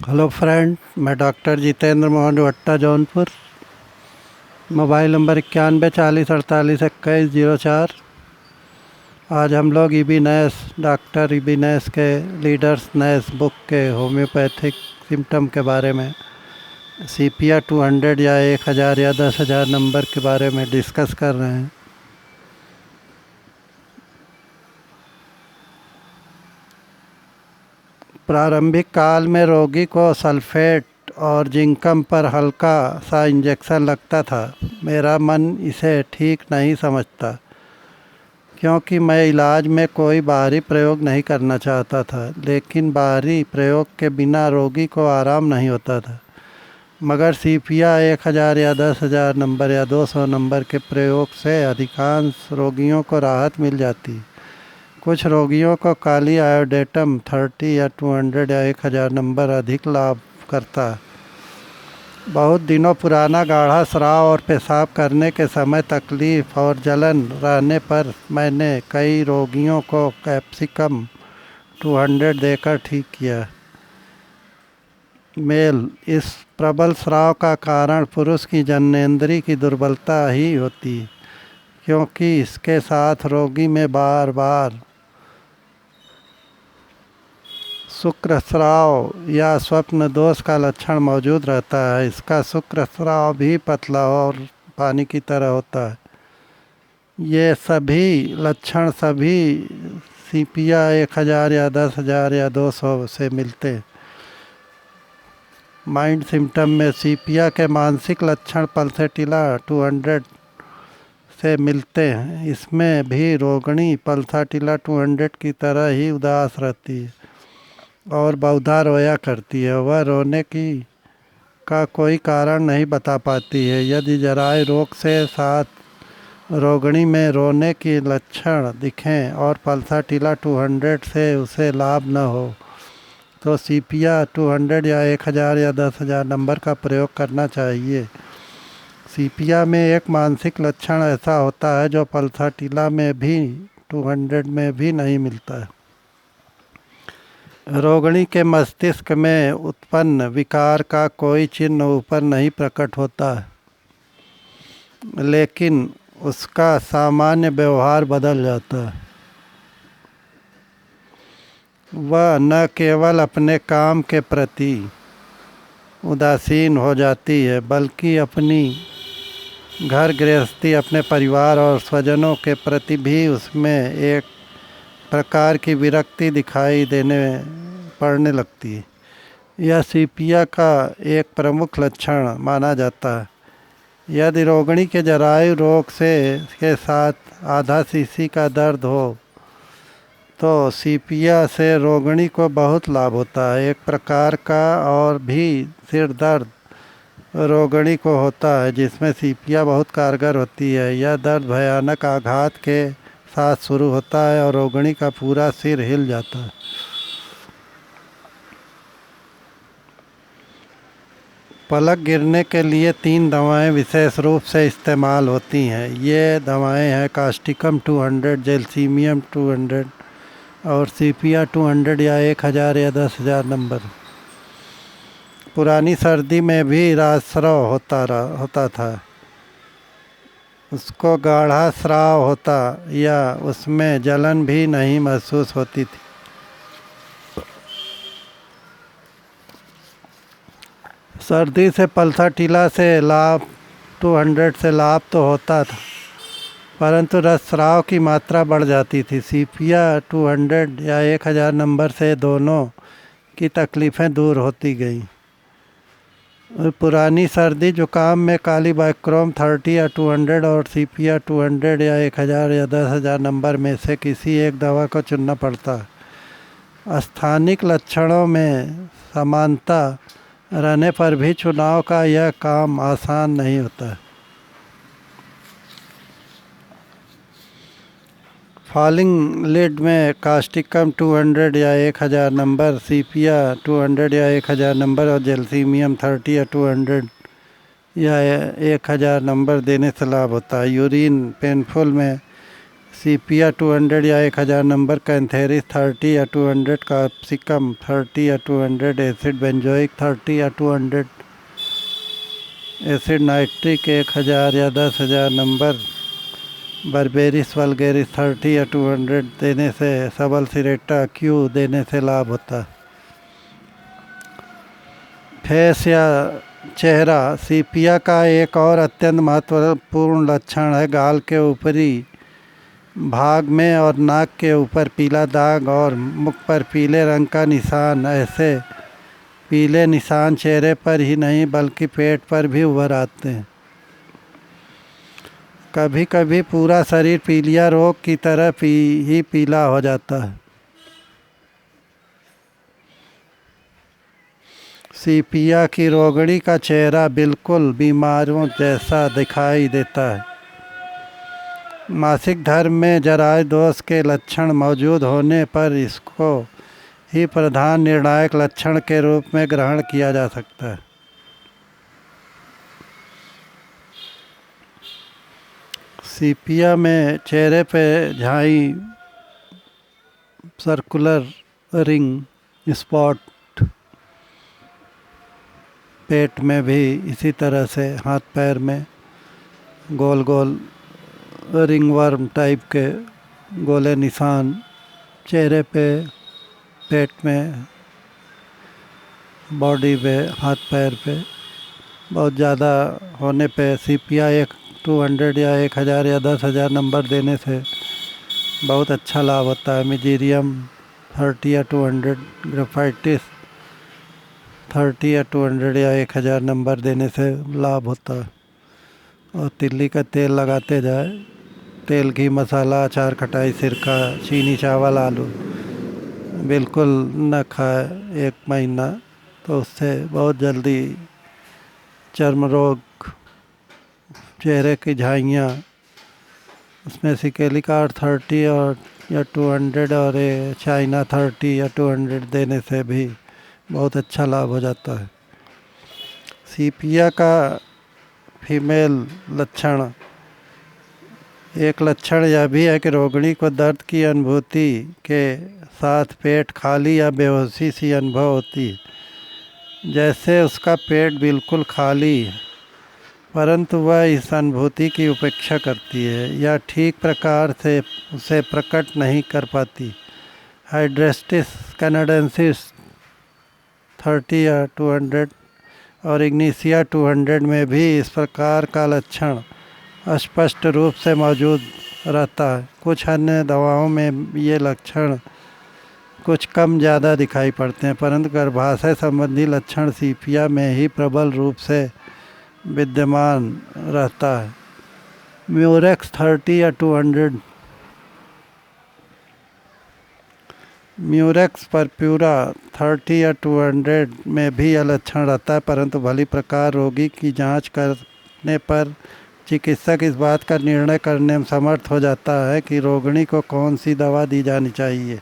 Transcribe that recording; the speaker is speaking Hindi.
हेलो फ्रेंड, मैं डॉक्टर जितेंद्र मोहन भट्टा जौनपुर। Mobile number 9140482104। आज हम लोग ईबीनेस डॉक्टर ईबीनेस के लीडर्स नेस बुक के होम्योपैथिक सिम्टम के बारे में सीपिया 200 या 1000 या 10,000 नंबर के बारे में डिस्कस कर रहे हैं। प्रारंभिक काल में रोगी को सल्फेट और जिंकम पर हल्का सा इंजेक्शन लगता था। मेरा मन इसे ठीक नहीं समझता, क्योंकि मैं इलाज में कोई बाहरी प्रयोग नहीं करना चाहता था। लेकिन बाहरी प्रयोग के बिना रोगी को आराम नहीं होता था। मगर सीपिया 1000 या 10,000 नंबर या 200 नंबर के प्रयोग से अधिकांश रोगियों को राहत मिल जाती। कुछ रोगियों को काली आयोडेटम 30 या 200 या 1000 नंबर अधिक लाभ करता। बहुत दिनों पुराना गाढ़ा स्राव और पेशाब करने के समय तकलीफ और जलन रहने पर मैंने कई रोगियों को कैप्सिकम 200 देकर ठीक किया। मेल इस प्रबल स्राव का कारण पुरुष की जननेंद्रिय की दुर्बलता ही होती, क्योंकि इसके साथ रोगी में बार बार शुक्रस्राव या स्वप्न दोष का लक्षण मौजूद रहता है। इसका शुक्रस्राव भी पतला और पानी की तरह होता है। ये सभी लक्षण सभी सीपिया 1000 या 10,000 या 200 से मिलते। माइंड सिम्टम में सीपिया के मानसिक लक्षण पल्सेटिला 200 से मिलते हैं। इसमें भी रोगिणी पल्साटिला 200 की तरह ही उदास रहती है और बहुधा रोया करती है। वह रोने का कोई कारण नहीं बता पाती है। यदि जराये रोग से साथ रोगिणी में रोने के लक्षण दिखें और पल्साटिला 200 से उसे लाभ न हो, तो सीपिया 200 या 1000 या 10,000 नंबर का प्रयोग करना चाहिए। सीपिया में एक मानसिक लक्षण ऐसा होता है जो पल्साटिला में भी 200 में भी नहीं मिलता है। रोगिणी के मस्तिष्क में उत्पन्न विकार का कोई चिन्ह ऊपर नहीं प्रकट होता है, लेकिन उसका सामान्य व्यवहार बदल जाता है। वह न केवल अपने काम के प्रति उदासीन हो जाती है, बल्कि अपनी घर गृहस्थी, अपने परिवार और स्वजनों के प्रति भी उसमें एक प्रकार की विरक्ति दिखाई पड़ने लगती है। यह सीपिया का एक प्रमुख लक्षण माना जाता है। यदि रोगिणी के जरायु रोग के साथ आधा सीसी का दर्द हो, तो सीपिया से रोगिणी को बहुत लाभ होता है। एक प्रकार का और भी सिर दर्द रोगिणी को होता है, जिसमें सीपिया बहुत कारगर होती है। यह दर्द भयानक आघात के साथ शुरू होता है और रोगिणी का पूरा सिर हिल जाता है। पलक गिरने के लिए 3 दवाएं विशेष रूप से इस्तेमाल होती हैं। ये दवाएं हैं कास्टिकम 200, जेल्सीमियम 200 और सीपिया 200 या 1000 या 10,000 नंबर। पुरानी सर्दी में भी राजस्राव होता था। उसको गाढ़ा स्राव होता या उसमें जलन भी नहीं महसूस होती थी। सर्दी से पल्साटिला से लाभ 200 से लाभ तो होता था, परंतु रक्तस्राव की मात्रा बढ़ जाती थी। सीपिया 200 या 1000 नंबर से दोनों की तकलीफ़ें दूर होती गईं। पुरानी सर्दी जुकाम में कालीबाइक्रोम 30 या 200 और सीपिया 200 या 1000 या 10,000 नंबर में से किसी एक दवा को चुनना पड़ता। स्थानिक लक्षणों में समानता रहने पर भी चुनाव का यह काम आसान नहीं होता। फॉलिंग लिड में कास्टिकम 200 या 1000 नंबर, सीपिया 200 या 1000 नंबर और जेल्सीमियम 30 या 200 या 1000 नंबर देने से लाभ होता है। यूरिन पेनफुल में सीपिया 200 या 1000 नंबर, कैंथेरिस 30 या 200, कैप्सिकम 30 या 200, एसिड बेंजोइक 30 या 200, एसिड नाइट्रिक 1000 या 10,000 नंबर, बर्बेरिस वल्गेरिस 30 या 200 देने से, सबल सिरेटा क्यू देने से लाभ होता है। फेस या चेहरा, सीपिया का एक और अत्यंत महत्वपूर्ण लक्षण है गाल के ऊपरी भाग में और नाक के ऊपर पीला दाग और मुख पर पीले रंग का निशान। ऐसे पीले निशान चेहरे पर ही नहीं बल्कि पेट पर भी उभर आते हैं। कभी कभी पूरा शरीर पीलिया रोग की तरह ही पीला हो जाता है। सीपिया की रोगिणी का चेहरा बिल्कुल बीमारों जैसा दिखाई देता है। मासिक धर्म में जरायु दोष के लक्षण मौजूद होने पर इसको ही प्रधान निर्णायक लक्षण के रूप में ग्रहण किया जा सकता है। सीपिया में चेहरे पे झाई, सर्कुलर रिंग स्पॉट, पेट में भी इसी तरह से, हाथ पैर में गोल गोल रिंग वर्म टाइप के गोले निशान चेहरे पे, पेट में, बॉडी पे, हाथ पैर पे बहुत ज़्यादा होने पे सीपिया 200 या 1000 या 10,000 नंबर देने से बहुत अच्छा लाभ होता है। मिजीरियम 30 या 200, ग्रेफाइटिस 30 या 200 या 1000 नंबर देने से लाभ होता है। और तिल्ली का तेल लगाते जाए, तेल, घी, मसाला, अचार, खटाई, सिरका, चीनी, चावल, आलू बिल्कुल न खाए 1 महीना, तो उससे बहुत जल्दी चर्म रोग, चेहरे की झाइयाँ, उसमें सिकेलिकार 30 और या 200 और चाइना 30 या 200 देने से भी बहुत अच्छा लाभ हो जाता है। सीपिया का फीमेल लक्षण, एक लक्षण यह भी है कि रोगिणी को दर्द की अनुभूति के साथ पेट खाली या बेहोशी सी अनुभव होती है, जैसे उसका पेट बिल्कुल खाली है, परंतु वह इस अनुभूति की उपेक्षा करती है या ठीक प्रकार से उसे प्रकट नहीं कर पाती। हाइड्रेस्टिस कैनाडेंसिस 30 या 200 और इग्निसिया 200 में भी इस प्रकार का लक्षण स्पष्ट रूप से मौजूद रहता है। कुछ अन्य दवाओं में ये लक्षण कुछ कम ज़्यादा दिखाई पड़ते हैं, परंतु गर्भाशय संबंधी लक्षण सीपिया में ही प्रबल रूप से विद्यमान रहता है। म्यूरेक्स 30 या 200, म्यूरेक्स परप्यूरा 30 या 200 में भी यह लक्षण रहता है, परंतु भली प्रकार रोगी की जांच करने पर चिकित्सक इस बात का निर्णय करने में समर्थ हो जाता है कि रोगिणी को कौन सी दवा दी जानी चाहिए।